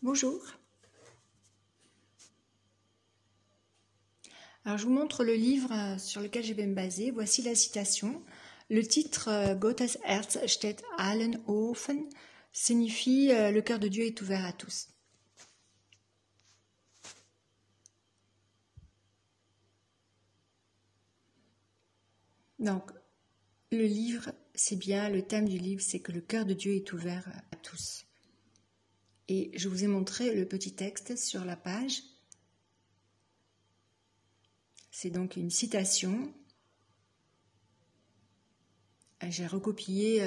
Bonjour. Alors, je vous montre le livre sur lequel je vais me baser. Voici la citation. Le titre Gottes Herz steht allen offen signifie le cœur de Dieu est ouvert à tous. Donc, le livre, c'est bien, le thème du livre, c'est que le cœur de Dieu est ouvert à tous. Et je vous ai montré le petit texte sur la page. C'est donc une citation. J'ai recopié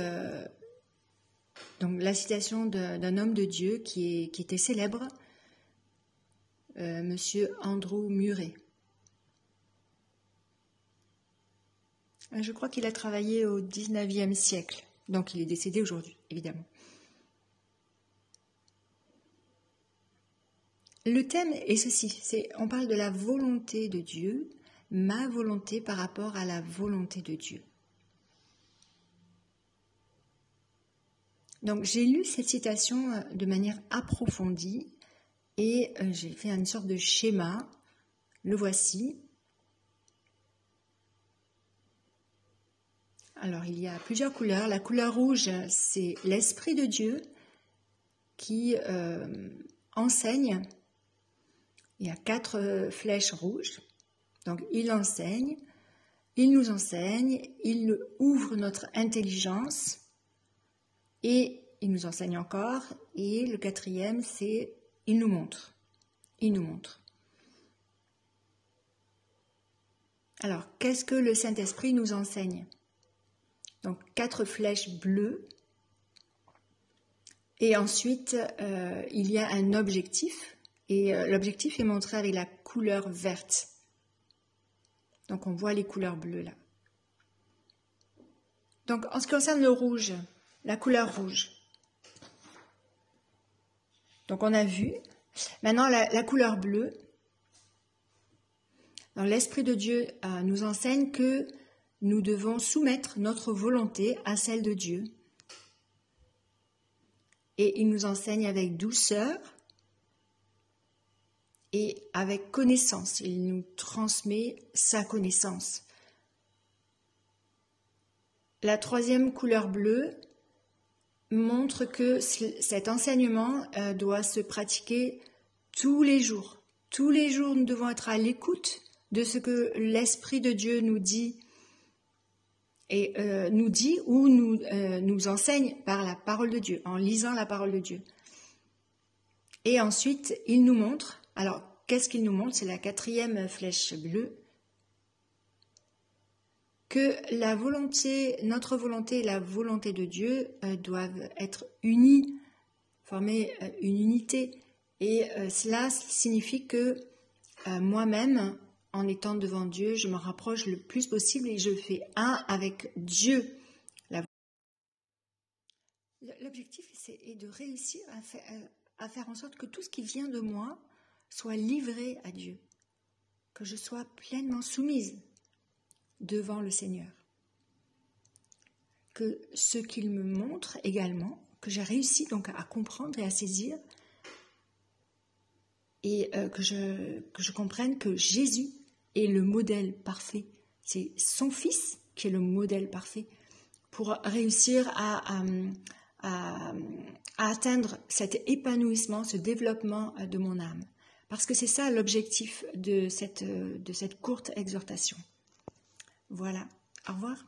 donc la citation d'un homme de Dieu qui était célèbre, Monsieur Andrew Murray. Je crois qu'il a travaillé au 19e siècle, donc il est décédé aujourd'hui, évidemment. Le thème est ceci, on parle de la volonté de Dieu, ma volonté par rapport à la volonté de Dieu. Donc j'ai lu cette citation de manière approfondie et j'ai fait une sorte de schéma, le voici. Alors il y a plusieurs couleurs, la couleur rouge c'est l'Esprit de Dieu qui enseigne. Il y a 4 flèches rouges, donc il enseigne, il nous enseigne, il ouvre notre intelligence et il nous enseigne encore. Et le 4e, c'est il nous montre. Il nous montre. Alors, qu'est-ce que le Saint-Esprit nous enseigne? Donc, 4 flèches bleues. Et ensuite, il y a un objectif. Et l'objectif est montré avec la couleur verte. Donc on voit les couleurs bleues là. Donc en ce qui concerne le rouge, la couleur rouge. Donc on a vu. Maintenant la couleur bleue. L'Esprit de Dieu nous enseigne que nous devons soumettre notre volonté à celle de Dieu. Et il nous enseigne avec douceur. Et avec connaissance, il nous transmet sa connaissance. La 3e couleur bleue montre que cet enseignement doit se pratiquer tous les jours. Tous les jours, nous devons être à l'écoute de ce que l'Esprit de Dieu nous dit et nous enseigne par la parole de Dieu, en lisant la parole de Dieu. Et ensuite, il nous montre. Alors, qu'est-ce qu'il nous montre? C'est la 4e flèche bleue. Que notre volonté et la volonté de Dieu doivent être unies, former une unité. Et cela signifie que moi-même, en étant devant Dieu, je me rapproche le plus possible et je fais un avec Dieu. L'objectif est de réussir à faire en sorte que tout ce qui vient de moi soit livré à Dieu, que je sois pleinement soumise devant le Seigneur, que ce qu'il me montre également, que j'ai réussi donc à comprendre et à saisir, et que je comprenne que Jésus est le modèle parfait, c'est son Fils qui est le modèle parfait pour réussir à atteindre cet épanouissement, ce développement de mon âme. Parce que c'est ça l'objectif de cette courte exhortation. Voilà, au revoir.